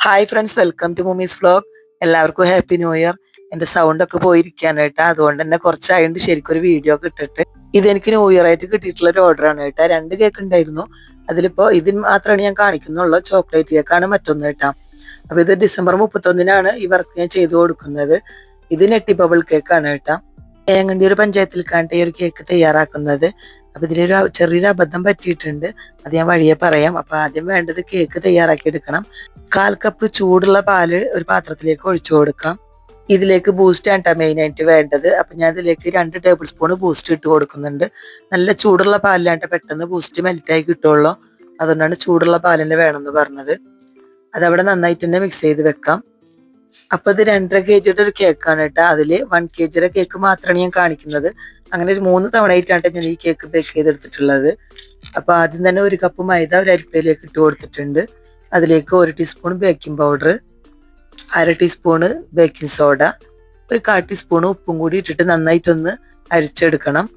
Hi friends, welcome to മൂമീസ് vlog. എല്ലാവർക്കും happy new year. എൻ്റെ സൗണ്ടൊക്കെ പോയിരിക്കുകയാണ് കേട്ടോ. അതുകൊണ്ട് തന്നെ കുറച്ചായതുകൊണ്ട് ശരിക്കും ഒരു വീഡിയോ ഒക്കെ ഇട്ടിട്ട്. ഇതെനിക്ക് ന്യൂ ഇയർ ആയിട്ട് കിട്ടിയിട്ടുള്ള ഒരു ഓർഡറാണ് കേട്ടോ. 2 കേക്ക് ഉണ്ടായിരുന്നു. അതിലിപ്പോൾ ഇതിന് മാത്രമാണ് ഞാൻ കാണിക്കുന്നുള്ളൂ. ചോക്ലേറ്റ് കേക്കാണ് മറ്റൊന്ന് കേട്ടോ. അപ്പോൾ ഇത് ഡിസംബർ 31-നാണ് ഈ വർക്ക് ഞാൻ ചെയ്തു കൊടുക്കുന്നത്. ഇത് നെട്ടി ബബിൾ കേക്കാണ് കേട്ടോ. തേങ്ങണ്ടിയൂർ പഞ്ചായത്തിൽ കാണിട്ട് ഈ ഒരു കേക്ക് തയ്യാറാക്കുന്നത്. അപ്പൊ ഇതിലൊരു ചെറിയൊരു അബദ്ധം പറ്റിയിട്ടുണ്ട്. അത് ഞാൻ വഴിയെ പറയാം. അപ്പൊ ആദ്യം വേണ്ടത് കേക്ക് തയ്യാറാക്കി എടുക്കണം. 1/4 കപ്പ് ചൂടുള്ള പാല് ഒരു പാത്രത്തിലേക്ക് ഒഴിച്ചു കൊടുക്കാം. ഇതിലേക്ക് ബൂസ്റ്റ് ആണ് കേട്ടോ മെയിൻ ആയിട്ട് വേണ്ടത്. അപ്പൊ ഞാൻ ഇതിലേക്ക് 2 ടേബിൾ സ്പൂൺ ബൂസ്റ്റ് ഇട്ട് കൊടുക്കുന്നുണ്ട്. നല്ല ചൂടുള്ള പാലിലാണ്ട് പെട്ടെന്ന് ബൂസ്റ്റ് മെൽറ്റായി കിട്ടുള്ളൂ. അതുകൊണ്ടാണ് ചൂടുള്ള പാലിന് വേണമെന്ന് പറഞ്ഞത്. അതവിടെ നന്നായിട്ട് തന്നെ മിക്സ് ചെയ്ത് വെക്കാം. അപ്പൊ ഇത് 2.5 kg ഒരു കേക്കാണ് കേട്ടോ. അതില് 1 kg കേക്ക് മാത്രമാണ് ഞാൻ കാണിക്കുന്നത്. അങ്ങനെ ഒരു 3 തവണയായിട്ടാണ് ഞാൻ ഈ കേക്ക് ബേക്ക് ചെയ്തെടുത്തിട്ടുള്ളത്. അപ്പൊ ആദ്യം തന്നെ 1 കപ്പ് മൈദ ഒരു അരിപ്പയിലേക്ക് ഇട്ട് കൊടുത്തിട്ടുണ്ട്. അതിലേക്ക് 1 teaspoon baking powder, 1/2 teaspoon baking soda, ഒരു 1/4 ടീസ്പൂൺ ഉപ്പും കൂടി ഇട്ടിട്ട് നന്നായിട്ടൊന്ന് അരിച്ചെടുക്കണം.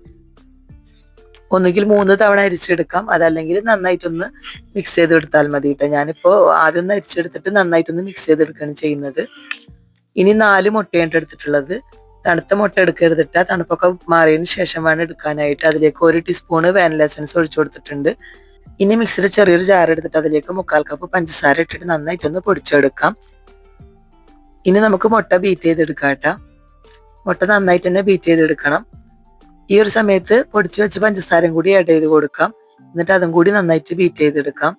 ഒന്നുകിൽ 3 തവണ അരിച്ചെടുക്കാം, അതല്ലെങ്കിൽ നന്നായിട്ടൊന്ന് മിക്സ് ചെയ്തെടുത്താൽ മതി കേട്ടോ. ഞാനിപ്പോ ആദ്യം ഒന്ന് അരിച്ചെടുത്തിട്ട് നന്നായിട്ടൊന്ന് മിക്സ് ചെയ്തെടുക്കുകയാണ് ചെയ്യുന്നത്. ഇനി 4 മുട്ടയാണ് എടുത്തിട്ടുള്ളത്. തണുത്ത മുട്ട എടുക്കരുതിട്ട, തണുപ്പൊക്കെ മാറിയതിന് ശേഷം വേണം എടുക്കാനായിട്ട്. അതിലേക്ക് 1 ടീസ്പൂണ് വാനില എസൻസ് ഒഴിച്ചു കൊടുത്തിട്ടുണ്ട്. ഇനി മിക്സിയുടെ ചെറിയൊരു ജാർ എടുത്തിട്ട് അതിലേക്ക് 1/4 കപ്പ് പഞ്ചസാര ഇട്ടിട്ട് നന്നായിട്ടൊന്ന് പൊടിച്ചെടുക്കാം. ഇനി നമുക്ക് മുട്ട ബീറ്റ് ചെയ്തെടുക്കാം കേട്ടോ. മുട്ട നന്നായിട്ട് തന്നെ ബീറ്റ് ചെയ്തെടുക്കണം. ഈ ഒരു സമയത്ത് പൊടിച്ചു വെച്ച പഞ്ചസാരയും കൂടി ആഡ് ചെയ്ത് കൊടുക്കാം. എന്നിട്ട് അതും കൂടി നന്നായിട്ട് ബീറ്റ് ചെയ്തെടുക്കാം.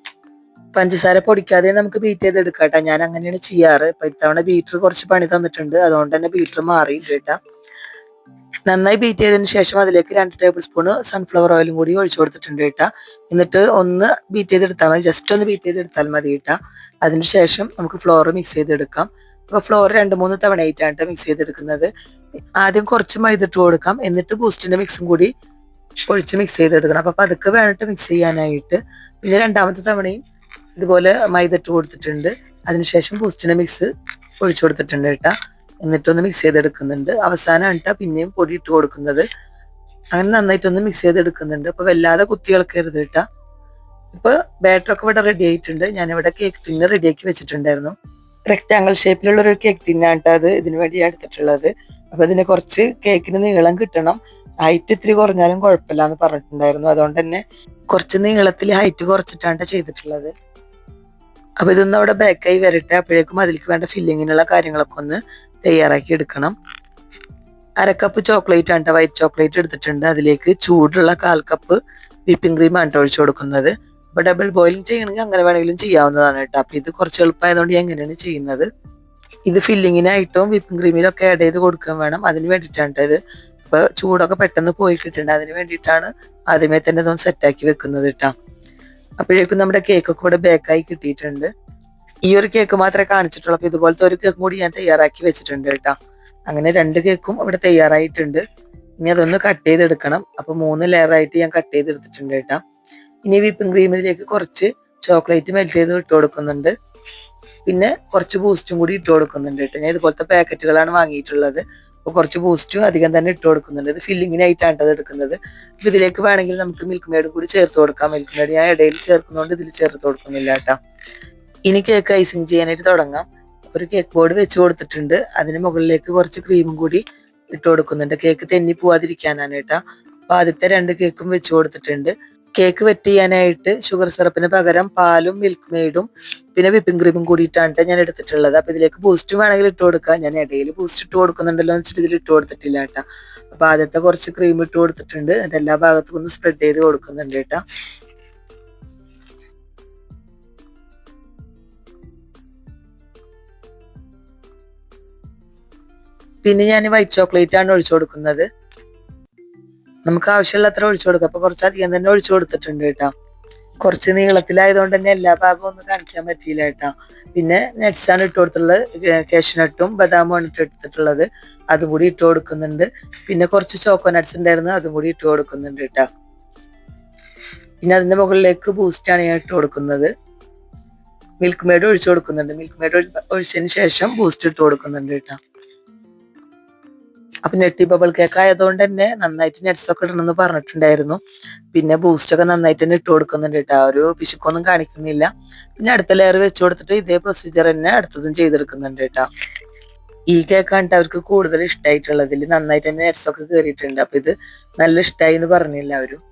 പഞ്ചസാര പൊടിക്കാതെ നമുക്ക് ബീറ്റ് ചെയ്തെടുക്കാം കേട്ടോ. ഞാൻ അങ്ങനെയാണ് ചെയ്യാറ്. ഇപ്പൊ ഇത്തവണ ബീറ്റർ കുറച്ച് പണി തന്നിട്ടുണ്ട്, അതുകൊണ്ട് തന്നെ ബീറ്റർ മാറിയില്ല കേട്ടോ. നന്നായി ബീറ്റ് ചെയ്തതിന് ശേഷം അതിലേക്ക് 2 ടേബിൾ സ്പൂൺ സൺഫ്ലവർ ഓയിലും കൂടി ഒഴിച്ചു കൊടുത്തിട്ടുണ്ട് കേട്ടോ. എന്നിട്ട് ഒന്ന് ബീറ്റ് ചെയ്തെടുത്താൽ മതി, ജസ്റ്റ് ഒന്ന് ബീറ്റ് ചെയ്തെടുത്താൽ മതി കേട്ടോ. അതിനുശേഷം നമുക്ക് ഫ്ലോർ മിക്സ് ചെയ്തെടുക്കാം. അപ്പൊ ഫ്ലോർ 2-3 തവണയായിട്ടാണ് മിക്സ് ചെയ്തെടുക്കുന്നത്. ആദ്യം കുറച്ച് മൈദ ഇട്ട് കൊടുക്കാം, എന്നിട്ട് ബൂസ്റ്റിന്റെ മിക്സും കൂടി ഒഴിച്ച് മിക്സ് ചെയ്തെടുക്കണം. അപ്പൊ അതൊക്കെ വേണ്ടിട്ട് മിക്സ് ചെയ്യാനായിട്ട്. പിന്നെ 2ാമത്തെ തവണയും ഇതുപോലെ മൈദ ഇട്ട് കൊടുത്തിട്ടുണ്ട്. അതിനുശേഷം ബൂസ്റ്റിന്റെ മിക്സ് ഒഴിച്ചു കൊടുത്തിട്ടുണ്ട് കേട്ടോ. എന്നിട്ടൊന്ന് മിക്സ് ചെയ്തെടുക്കുന്നുണ്ട്. അവസാനം കേട്ടോ പിന്നെയും പൊടി ഇട്ട് കൊടുക്കുന്നത്. അങ്ങനെ നന്നായിട്ടൊന്ന് മിക്സ് ചെയ്തെടുക്കുന്നുണ്ട്. അപ്പൊ വല്ലാതെ കുത്തി ഇളക്കരുത് കേട്ടോ. ഇപ്പൊ ബാറ്ററൊക്കെ ഇവിടെ റെഡി ആയിട്ടുണ്ട്. ഞാനിവിടെ കേക്ക് ടിന്ന് റെഡിയാക്കി വെച്ചിട്ടുണ്ടായിരുന്നു. റെക്ടാങ്കിൾ ഷേപ്പിലുള്ള ഒരു കേക്ക് ടിന്നാണ് കേട്ടോ അത് ഇതിനു വേണ്ടി എടുത്തിട്ടുള്ളത്. അപ്പൊ ഇതിന് കുറച്ച് കേക്കിന് നീളം കിട്ടണം. ഹൈറ്റ് ഇത്തിരി കുറഞ്ഞാലും കുഴപ്പമില്ല എന്ന് പറഞ്ഞിട്ടുണ്ടായിരുന്നു. അതുകൊണ്ട് തന്നെ കുറച്ച് നീളത്തിൽ ഹൈറ്റ് കുറച്ചിട്ടാണ് ചെയ്തിട്ടുള്ളത്. അപ്പൊ ഇതൊന്ന് അവിടെ ബേക്കായി വരട്ടെ. അപ്പോഴേക്കും അതിലേക്ക് വേണ്ട ഫില്ലിങ്ങിനുള്ള കാര്യങ്ങളൊക്കെ ഒന്ന് തയ്യാറാക്കി എടുക്കണം. 1/2 കപ്പ് ചോക്ലേറ്റ് ആണ്, വൈറ്റ് ചോക്ലേറ്റ് എടുത്തിട്ടുണ്ട്. അതിലേക്ക് ചൂടുള്ള 1/4 കപ്പ് വിപ്പിംഗ് ക്രീം ആണ് ഒഴിച്ചു കൊടുക്കുന്നത്. അപ്പൊ ഡബിൾ ബോയിലിംഗ് ചെയ്യണമെങ്കിൽ അങ്ങനെ വേണമെങ്കിലും ചെയ്യാവുന്നതാണ് കേട്ടോ. അപ്പൊ ഇത് കുറച്ച് എളുപ്പമായതുകൊണ്ട് ഞാൻ എങ്ങനെയാണ് ചെയ്യുന്നത്. ഇത് ഫില്ലിങ്ങിനായിട്ടും വിപ്പിംഗ് ക്രീമിലൊക്കെ ആഡ് ചെയ്ത് കൊടുക്കാൻ വേണം. അതിന് വേണ്ടിയിട്ടാണ് ഇത്. അപ്പൊ ചൂടൊക്കെ പെട്ടെന്ന് പോയി കിട്ടുന്നുണ്ട്. അതിന് വേണ്ടിയിട്ടാണ് ആദ്യമേ തന്നെ ഇതൊന്ന് സെറ്റാക്കി വെക്കുന്നത് കേട്ടോ. അപ്പോഴേക്കും നമ്മുടെ കേക്കൊക്കെ ഇവിടെ ബേക്കായി കിട്ടിയിട്ടുണ്ട്. ഈ ഒരു കേക്ക് മാത്രമേ കാണിച്ചിട്ടുള്ളൂ. അപ്പൊ ഇതുപോലത്തെ ഒരു കേക്കും കൂടി ഞാൻ തയ്യാറാക്കി വെച്ചിട്ടുണ്ട് കേട്ടോ. അങ്ങനെ 2 കേക്കും ഇവിടെ തയ്യാറായിട്ടുണ്ട്. ഇനി അതൊന്ന് കട്ട് ചെയ്തെടുക്കണം. അപ്പൊ 3 ലെയറായിട്ട് ഞാൻ കട്ട് ചെയ്തെടുത്തിട്ടുണ്ട് കേട്ടോ. ഇനി വിപ്പിംഗ് ക്രീമിലേക്ക് കുറച്ച് ചോക്ലേറ്റ് മെൽറ്റ് ചെയ്ത് ഇട്ട് കൊടുക്കുന്നുണ്ട്. പിന്നെ കുറച്ച് ബൂസ്റ്റും കൂടി ഇട്ട് കൊടുക്കുന്നുണ്ട് കേട്ടോ. ഞാൻ ഇതുപോലത്തെ പാക്കറ്റുകളാണ് വാങ്ങിയിട്ടുള്ളത്. അപ്പോൾ കുറച്ച് ബൂസ്റ്റും അധികം തന്നെ ഇട്ട് കൊടുക്കുന്നുണ്ട്. ഇത് ഫില്ലിങ്ങിനായിട്ടാണ് അത് എടുക്കുന്നത്. അപ്പൊ ഇതിലേക്ക് വേണമെങ്കിൽ നമുക്ക് മിൽക്ക് മെയ്ഡും കൂടി ചേർത്ത് കൊടുക്കാം. മിൽക്ക് മെയ്ഡ് ഞാൻ ഇടയിൽ ചേർക്കുന്നതുകൊണ്ട് ഇതിൽ ചേർത്ത് കൊടുക്കുന്നില്ല കേട്ടോ. ഇനി കേക്ക് ഐസിങ് ചെയ്യാനായിട്ട് തുടങ്ങാം. ഒരു കേക്ക് ബോർഡ് വെച്ച് കൊടുത്തിട്ടുണ്ട്. അതിന് മുകളിലേക്ക് കുറച്ച് ക്രീമും കൂടി ഇട്ട് കൊടുക്കുന്നുണ്ട്. കേക്ക് തെന്നി പോവാതിരിക്കാനാണ് കേട്ടോ. അപ്പൊ ആദ്യത്തെ 2 കേക്കും വെച്ച് കൊടുത്തിട്ടുണ്ട്. കേക്ക് വെറ്റ് ചെയ്യാനായിട്ട് ഷുഗർ സിറപ്പിന് പകരം പാലും മിൽക്ക് മെയ്ഡും പിന്നെ വിപ്പിംഗ് ക്രീമും കൂടിയിട്ടാണ് ഞാൻ എടുത്തിട്ടുള്ളത്. അപ്പൊ ഇതിലേക്ക് ബൂസ്റ്റ് വേണമെങ്കിൽ ഇട്ട് കൊടുക്കാം. ഞാൻ ഇടയിൽ ബൂസ്റ്റ് ഇട്ട് കൊടുക്കുന്നുണ്ടല്ലോ എന്ന് വെച്ചിട്ട് ഇതിൽ ഇട്ട് കൊടുത്തിട്ടില്ല കേട്ടോ. അപ്പൊ ആദ്യത്തെ കുറച്ച് ക്രീം ഇട്ട് കൊടുത്തിട്ടുണ്ട്. എന്നിട്ട് എല്ലാ ഭാഗത്തും ഒന്ന് സ്പ്രെഡ് ചെയ്ത് കൊടുക്കുന്നുണ്ട് കേട്ടോ. പിന്നെ ഞാൻ വൈറ്റ് ചോക്ലേറ്റ് ആണ് ഒഴിച്ചു കൊടുക്കുന്നത്. നമുക്ക് ആവശ്യമുള്ള അത്ര ഒഴിച്ചു കൊടുക്കാം. അപ്പൊ കുറച്ചധികം തന്നെ ഒഴിച്ചു കൊടുത്തിട്ടുണ്ട് കേട്ടോ. കുറച്ച് നീളത്തിലായതുകൊണ്ട് തന്നെ എല്ലാ ഭാഗവും ഒന്നും കാണിക്കാൻ പറ്റിയില്ല കേട്ടോ. പിന്നെ നട്ട്സ് ആണ് ഇട്ട് കൊടുത്തുള്ളത്. കാഷ്നട്ടും ബദാമും ആണ് ഇട്ട് എടുത്തിട്ടുള്ളത്. അതും കൂടി ഇട്ട് കൊടുക്കുന്നുണ്ട്. പിന്നെ കുറച്ച് ചോക്കോ നട്ട്സ് ഉണ്ടായിരുന്നു, അതും കൂടി ഇട്ട് കൊടുക്കുന്നുണ്ട് കേട്ടോ. പിന്നെ അതിന്റെ മുകളിലേക്ക് ബൂസ്റ്റ് ആണ് ഞാൻ ഇട്ട് കൊടുക്കുന്നത്. മിൽക്ക് മെയ്ഡ് ഒഴിച്ചു കൊടുക്കുന്നുണ്ട്. മിൽക്ക് മെയ്ഡ് ഒഴിച്ചതിന് ശേഷം ബൂസ്റ്റ് ഇട്ട് കൊടുക്കുന്നുണ്ട് കേട്ടോ. അപ്പൊ നെട്ടി ബബിൾ കേക്ക് ആയതുകൊണ്ട് തന്നെ നന്നായിട്ട് നട്ട്സ് ഒക്കെ ഇടണമെന്ന് പറഞ്ഞിട്ടുണ്ടായിരുന്നു. പിന്നെ ബൂസ്റ്റ് ഒക്കെ നന്നായിട്ട് തന്നെ ഇട്ട് കൊടുക്കുന്നുണ്ട് കേട്ടോ. ഒരു പിശുക്കൊന്നും കാണിക്കുന്നില്ല. പിന്നെ അടുത്ത ലെയർ വെച്ച് കൊടുത്തിട്ട് ഇതേ പ്രൊസീജിയർ തന്നെ അടുത്തതും ചെയ്തെടുക്കുന്നുണ്ട് കേട്ടോ. ഈ കേക്കാണ് അവർക്ക് കൂടുതൽ ഇഷ്ടമായിട്ടുള്ളത്. ഇതിൽ നന്നായിട്ട് തന്നെ നട്ട്സ് ഒക്കെ കയറിയിട്ടുണ്ട്. അപ്പൊ ഇത് നല്ല ഇഷ്ടമായി എന്ന് പറഞ്ഞില്ല അവരും.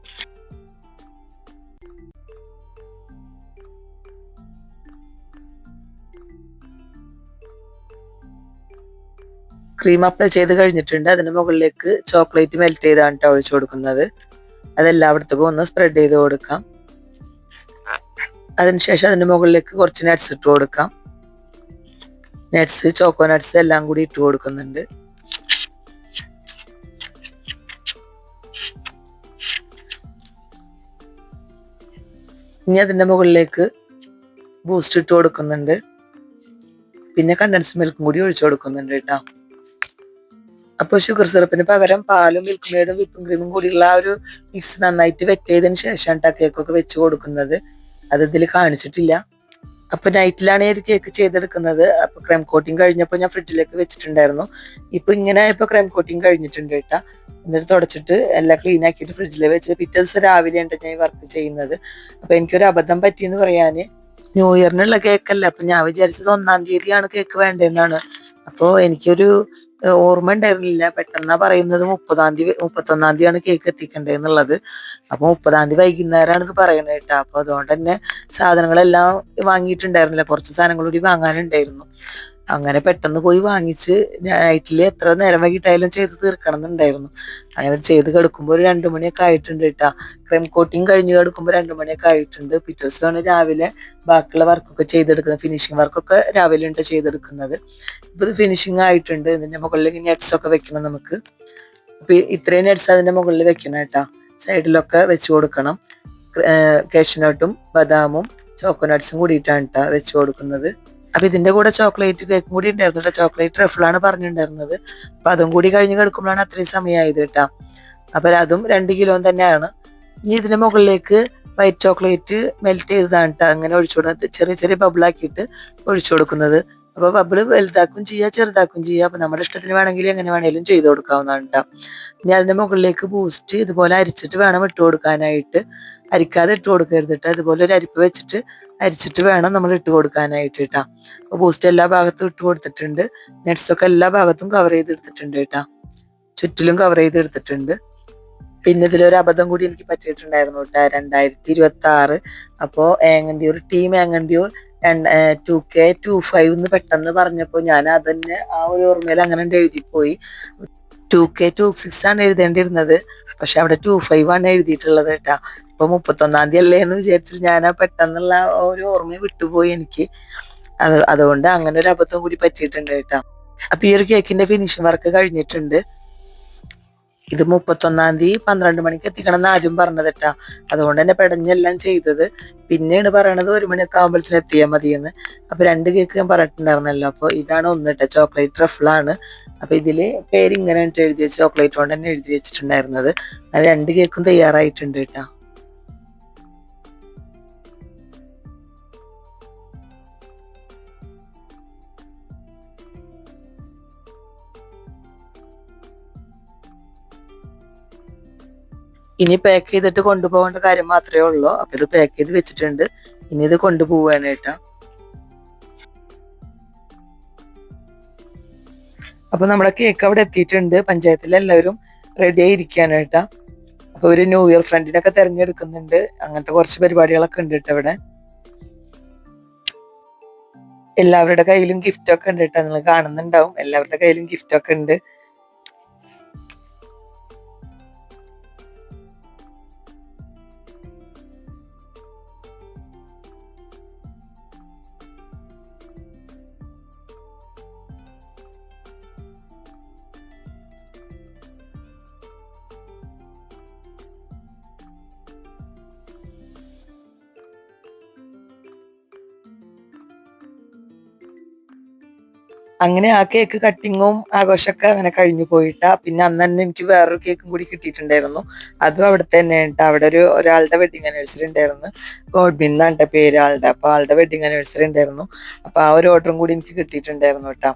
ക്രീം അപ്ലൈ ചെയ്ത് കഴിഞ്ഞിട്ടുണ്ട്. അതിന് മുകളിലേക്ക് ചോക്ലേറ്റ് മെൽറ്റ് ചെയ്താണ് ഒഴിച്ചു കൊടുക്കുന്നത്. അതെല്ലായിടത്തേക്കും ഒന്ന് സ്പ്രെഡ് ചെയ്ത് കൊടുക്കാം. അതിനുശേഷം അതിന്റെ മുകളിലേക്ക് കുറച്ച് നട്ട്സ് ഇട്ട് കൊടുക്കാം. നട്ട്സ്, ചോക്കോ നട്ട്സ് എല്ലാം കൂടി ഇട്ട് കൊടുക്കുന്നുണ്ട്. ഇനി അതിന്റെ മുകളിലേക്ക് ബൂസ്റ്റ് ഇട്ട് കൊടുക്കുന്നുണ്ട്. പിന്നെ കണ്ടൻസ് മിൽക്കും കൂടി ഒഴിച്ചു കൊടുക്കുന്നുണ്ട് കേട്ടോ. അപ്പോൾ ഷുഗർ സിറപ്പിന് പകരം പാലും മിൽക്ക് മെയ്ഡും വിപ്പിംഗ് ക്രീമും കൂടിയുള്ള ആ ഒരു മിക്സ് നന്നായിട്ട് വെറ്റ് ചെയ്തതിന് ശേഷമാണ് കേക്കൊക്കെ വെച്ച് കൊടുക്കുന്നത്. അത് ഇതിൽ കാണിച്ചിട്ടില്ല. അപ്പൊ നൈറ്റിലാണ് ഈ ഒരു കേക്ക് ചെയ്തെടുക്കുന്നത്. അപ്പൊ ക്രീം കോട്ടിങ് കഴിഞ്ഞപ്പോൾ ഞാൻ ഫ്രിഡ്ജിലേക്ക് വെച്ചിട്ടുണ്ടായിരുന്നു. ഇപ്പൊ ഇങ്ങനെ ഇപ്പൊ ക്രീം കോട്ടിങ് കഴിഞ്ഞിട്ടുണ്ട് കേട്ടാ. എന്നിട്ട് തുടച്ചിട്ട് എല്ലാം ക്ലീൻ ആക്കിയിട്ട് ഫ്രിഡ്ജിൽ വെച്ചിട്ട് പിറ്റേ ദിവസം രാവിലെയാണ് ഞാൻ വർക്ക് ചെയ്യുന്നത്. അപ്പൊ എനിക്കൊരു അബദ്ധം പറ്റിയെന്ന് പറയാന്. ന്യൂ ഇയറിനുള്ള കേക്കല്ല. അപ്പൊ ഞാൻ വിചാരിച്ചത് 1-ാം തീയതിയാണ് കേക്ക് വേണ്ടതെന്നാണ്. അപ്പോ എനിക്കൊരു ഓർമ്മ ഉണ്ടായിരുന്നില്ല. പെട്ടെന്നാ പറയുന്നത് 31-ാം തീയതിയാണ് കേക്ക് എത്തിക്കേണ്ടതെന്നുള്ളത്. അപ്പൊ 30-ാം തീയതി വൈകുന്നേരമാണ് ഇത് പറയുന്നത് കേട്ടോ. അപ്പൊ അതുകൊണ്ട് തന്നെ സാധനങ്ങളെല്ലാം വാങ്ങിയിട്ടുണ്ടായിരുന്നില്ല. കുറച്ച് സാധനങ്ങൾ കൂടി വാങ്ങാനുണ്ടായിരുന്നു. അങ്ങനെ പെട്ടെന്ന് പോയി വാങ്ങിച്ച് നൈറ്റില് എത്ര നേരം വൈകിട്ടായാലും ചെയ്ത് തീർക്കണം എന്നുണ്ടായിരുന്നു. അങ്ങനെ ചെയ്ത് കിടക്കുമ്പോൾ ഒരു 2 മണിയൊക്കെ ആയിട്ടുണ്ട് കേട്ടാ. ക്രീം കോട്ടിങ് കഴിഞ്ഞ് കിടക്കുമ്പോൾ 2 മണിയൊക്കെ ആയിട്ടുണ്ട്. പിറ്റേ ദിവസമാണ് രാവിലെ ബാക്കിയുള്ള വർക്കൊക്കെ ചെയ്തെടുക്കുന്നത്. ഫിനിഷിങ് വർക്കൊക്കെ രാവിലെ ഉണ്ട് ചെയ്തെടുക്കുന്നത്. ഇപ്പൊ ഇത് ഫിനിഷിങ് ആയിട്ടുണ്ട്. ഇതിന്റെ മുകളിൽ നെറ്റ്സ് ഒക്കെ വെക്കണം നമുക്ക്. അപ്പൊ ഇത്രയും നെറ്റ്സ് അതിന്റെ മുകളിൽ വെക്കണം കേട്ടാ. സൈഡിലൊക്കെ വെച്ച് കൊടുക്കണം. കാഷ്യൂനട്ടും ബദാമും ചോക്കോനട്ട്സും കൂടിയിട്ടാണ് കേട്ടാ വെച്ച് കൊടുക്കുന്നത്. അപ്പൊ ഇതിന്റെ കൂടെ ചോക്ലേറ്റ് കേക്കും കൂടി ഉണ്ടായിരുന്നു. ചോക്ലേറ്റ് റഫിളാണ് പറഞ്ഞിട്ടുണ്ടായിരുന്നത്. അപ്പൊ അതും കൂടി കഴിഞ്ഞ് കിടക്കുമ്പോഴാണ് അത്രയും സമയമായത് കേട്ടാ. അപ്പൊ അതും 2 കിലോ തന്നെയാണ്. ഇനി ഇതിന്റെ മുകളിലേക്ക് വൈറ്റ് ചോക്ലേറ്റ് മെൽറ്റ് ചെയ്തതാണ് കേട്ടോ അങ്ങനെ ഒഴിച്ചു കൊടുക്കുന്നത്. ചെറിയ ചെറിയ ബബിളാക്കിയിട്ട് ഒഴിച്ചു കൊടുക്കുന്നത്. അപ്പൊ ബബിള് വലുതാക്കും ചെയ്യാം, ചെറുതാക്കും ചെയ്യാം. അപ്പൊ നമ്മുടെ ഇഷ്ടത്തിന് വേണമെങ്കിൽ എങ്ങനെ വേണേലും ചെയ്ത് കൊടുക്കാവുന്നതാണ് കേട്ടോ. ഇനി അതിന്റെ മുകളിലേക്ക് ബൂസ്റ്റ് ഇതുപോലെ അരിച്ചിട്ട് വേണം ഇട്ട് കൊടുക്കാനായിട്ട്. അരിക്കാതെ ഇട്ട് കൊടുക്കരുത് കേട്ടോ. ഇതുപോലെ ഒരു അരിപ്പ് വെച്ചിട്ട് അരിച്ചിട്ട് വേണം നമ്മൾ ഇട്ട് കൊടുക്കാനായിട്ട് കേട്ടാ. അപ്പൊ ബൂസ്റ്റ് എല്ലാ ഭാഗത്തും ഇട്ട് കൊടുത്തിട്ടുണ്ട്. നട്ട്സ് ഒക്കെ എല്ലാ ഭാഗത്തും കവർ ചെയ്തെടുത്തിട്ടുണ്ട് കേട്ടാ. ചുറ്റിലും കവർ ചെയ്തെടുത്തിട്ടുണ്ട്. പിന്നെ ഇതിലൊരു അബദ്ധം കൂടി എനിക്ക് പറ്റിയിട്ടുണ്ടായിരുന്നു കേട്ടാ. 2026 അപ്പോ ഏങ്ങണ്ടിയൂർ ടീം ഏങ്ങണ്ടിയൂർ 2K25 എന്ന് പെട്ടെന്ന് പറഞ്ഞപ്പോ ഞാൻ അതന്നെ ആ ഒരു ഓർമ്മയിൽ അങ്ങനെ എഴുതിപ്പോയി. 2K26 ആണ് എഴുതേണ്ടിയിരുന്നത്. പക്ഷെ അവിടെ 25 ആണ് എഴുതിയിട്ടുള്ളത് കേട്ടാ. ഇപ്പൊ 31-ാം തീയതി അല്ലേ എന്ന് വിചാരിച്ചിട്ട് ഞാൻ ആ പെട്ടെന്നുള്ള ഒരു ഓർമ്മ വിട്ടുപോയി എനിക്ക്. അതുകൊണ്ട് അങ്ങനെ ഒരു അബദ്ധം കൂടി പറ്റിയിട്ടുണ്ട് കേട്ടാ. അപ്പൊ ഈ ഒരു കേക്കിന്റെ ഫിനിഷിംഗ് വർക്ക് കഴിഞ്ഞിട്ടുണ്ട്. ഇത് 31-ാം തീയതി 12 മണിക്ക് എത്തിക്കണം എന്ന് ആദ്യം പറഞ്ഞത് കേട്ടാ. അതുകൊണ്ട് തന്നെ പെടഞ്ഞെല്ലാം ചെയ്തത്. പിന്നെയാണ് പറയണത് 1 മണിയൊക്കെ ആകുമ്പോഴത്തേന് എത്തിയാൽ മതിയെന്ന്. അപ്പൊ 2 കേക്ക് ഞാൻ പറഞ്ഞിട്ടുണ്ടായിരുന്നല്ലോ. അപ്പൊ ഇതാണ് ഒന്ന് കേട്ടോ, ചോക്ലേറ്റ് ട്രഫിളാണ്. അപ്പൊ ഇതില് പേര് ഇങ്ങനെ എഴുതി വെച്ച് ചോക്ലേറ്റ് കൊണ്ട് തന്നെ എഴുതി വെച്ചിട്ടുണ്ടായിരുന്നത്. അത് 2 കേക്കും തയ്യാറായിട്ടുണ്ട് കേട്ടാ. ഇനി പാക്ക് ചെയ്തിട്ട് കൊണ്ടുപോകേണ്ട കാര്യം മാത്രമേ ഉള്ളൂ. അപ്പൊ ഇത് പാക്ക് ചെയ്ത് വെച്ചിട്ടുണ്ട്. ഇനി ഇത് കൊണ്ടുപോവാണ് കേട്ടാ. അപ്പൊ നമ്മുടെ കേക്ക് അവിടെ എത്തിയിട്ടുണ്ട്. പഞ്ചായത്തിൽ എല്ലാവരും റെഡി ആയിരിക്കാണ് കേട്ടാ. അപ്പൊ ഒരു ന്യൂ ഇയർ ഫ്രണ്ടിനൊക്കെ തെരഞ്ഞെടുക്കുന്നുണ്ട്. അങ്ങനത്തെ കുറച്ച് പരിപാടികളൊക്കെ ഉണ്ട് കേട്ടോ ഇവിടെ. എല്ലാവരുടെ കയ്യിലും ഗിഫ്റ്റ് ഒക്കെ ഉണ്ട് കേട്ടോ. നിങ്ങൾ കാണുന്നുണ്ടാവും, എല്ലാവരുടെ കയ്യിലും ഗിഫ്റ്റ് ഒക്കെ ഉണ്ട്. അങ്ങനെ ആ കേക്ക് കട്ടിങ്ങും ആഘോഷമൊക്കെ അങ്ങനെ കഴിഞ്ഞു പോയിട്ടാ. പിന്നെ അന്ന് തന്നെ എനിക്ക് വേറൊരു കേക്കും കൂടി കിട്ടിയിട്ടുണ്ടായിരുന്നു. അതും അവിടെ തന്നെ ഉണ്ട്. അവിടെ ഒരാളുടെ വെഡിങ് ആനിവേഴ്സറി ഉണ്ടായിരുന്നു. ഗോഡ്ബിൻ എന്നാണ് പേര് ആളുടെ. അപ്പൊ ആളുടെ വെഡിങ് ആനിവേഴ്സറി ഉണ്ടായിരുന്നു. അപ്പൊ ആ ഒരു ഓർഡറും കൂടി എനിക്ക് കിട്ടിയിട്ടുണ്ടായിരുന്നു കേട്ടാ.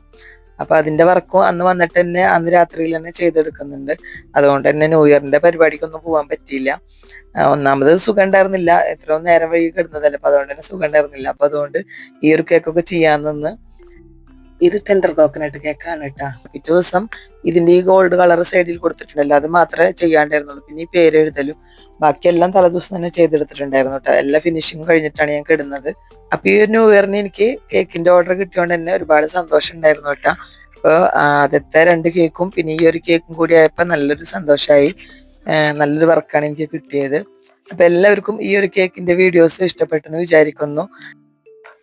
അപ്പൊ അതിന്റെ വർക്കും അന്ന് വന്നിട്ട് തന്നെ അന്ന് രാത്രിയിൽ തന്നെ ചെയ്തെടുക്കുന്നുണ്ട്. അതുകൊണ്ട് തന്നെ ന്യൂ ഇയറിന്റെ പരിപാടിക്കൊന്നും പോകാൻ പറ്റിയില്ല. ഒന്നാമത് സുഖം ഉണ്ടായിരുന്നില്ല, എത്രയോ നേരം വൈകി കിടന്നതല്ലേ, അപ്പൊ അതുകൊണ്ട് തന്നെ സുഖം ഉണ്ടായിരുന്നില്ല. അപ്പൊ അതുകൊണ്ട് ഈ ഒരു കേക്കൊക്കെ ചെയ്യാൻ നിന്ന്. ഇത് ടെൻഡർ കോക്കനട്ട് കേക്കാണ് കേട്ടാ. പിറ്റേ ദിവസം ഇതിന്റെ ഈ ഗോൾഡ് കളർ സൈഡിൽ കൊടുത്തിട്ടുണ്ടല്ലോ, അത് മാത്രമേ ചെയ്യാണ്ടായിരുന്നുള്ളൂ. പിന്നെ ഈ പേര് എഴുതലും ബാക്കിയെല്ലാം തലേദിവസം തന്നെ ചെയ്തെടുത്തിട്ടുണ്ടായിരുന്നു കേട്ടോ. എല്ലാ ഫിനിഷിങ് കഴിഞ്ഞിട്ടാണ് ഞാൻ കിടുന്നത്. അപ്പൊ ഈ ഒരു ന്യൂ ഇയറിന് എനിക്ക് കേക്കിന്റെ ഓർഡർ കിട്ടിയോണ്ട് തന്നെ ഒരുപാട് സന്തോഷം ഉണ്ടായിരുന്നു കേട്ടോ. അപ്പോൾ ആദ്യത്തെ 2 കേക്കും പിന്നെ ഈ ഒരു കേക്കും കൂടി ആയപ്പോൾ നല്ലൊരു സന്തോഷമായി. നല്ലൊരു വർക്കാണ് എനിക്ക് കിട്ടിയത്. അപ്പൊ എല്ലാവർക്കും ഈ ഒരു കേക്കിന്റെ വീഡിയോസ് ഇഷ്ടപ്പെട്ടെന്ന് വിചാരിക്കുന്നു.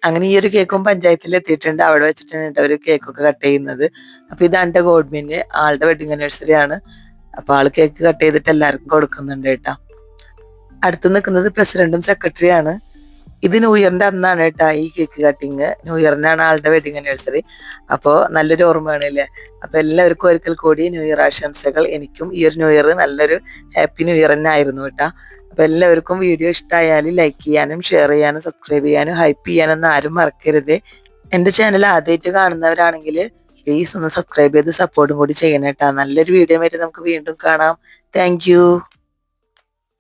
അങ്ങനെ ഈ ഒരു കേക്കും പഞ്ചായത്തിൽ എത്തിയിട്ടുണ്ട്. അവിടെ വെച്ചിട്ടാണ് ഒരു കേക്കൊക്കെ കട്ട് ചെയ്യുന്നത്. അപ്പൊ ഇതാണ് ഗോഡ്മിന്, ആളുടെ വെഡിങ് ആനിവേഴ്സറി ആണ്. അപ്പൊ ആള് കേക്ക് കട്ട് ചെയ്തിട്ട് എല്ലാവർക്കും കൊടുക്കുന്നുണ്ട് കേട്ടാ. അടുത്ത് നിൽക്കുന്നത് പ്രസിഡന്റും സെക്രട്ടറിയാണ്. ഇത് ന്യൂ ഇയറിന്റെ അന്നാണ് കേട്ടാ ഈ കേക്ക് കട്ടിങ്. ന്യൂ ഇയറിനാണ് ആളുടെ വെഡിങ് ആനിവേഴ്സറി. അപ്പോൾ നല്ലൊരു ഓർമ്മയാണ് അല്ലേ. അപ്പൊ എല്ലാവർക്കും ഒരിക്കൽ കൂടി ന്യൂ ഇയർ ആശംസകൾ. എനിക്കും ഈ ഒരു ന്യൂ ഇയർ നല്ലൊരു ഹാപ്പി ന്യൂ ഇയർ തന്നെ ആയിരുന്നു കേട്ടാ. അപ്പൊ എല്ലാവർക്കും വീഡിയോ ഇഷ്ടമായാൽ ലൈക്ക് ചെയ്യാനും ഷെയർ ചെയ്യാനും സബ്സ്ക്രൈബ് ചെയ്യാനും ഹൈപ്പ് ചെയ്യാനൊന്നും ആരും മറക്കരുത്. എന്റെ ചാനൽ ആദ്യമായിട്ട് കാണുന്നവരാണെങ്കിൽ പ്ലീസ് ഒന്ന് സബ്സ്ക്രൈബ് ചെയ്ത് സപ്പോർട്ടും കൂടി ചെയ്യണം കേട്ടാ. നല്ലൊരു വീഡിയോ ആയിട്ട് നമുക്ക് വീണ്ടും കാണാം. താങ്ക്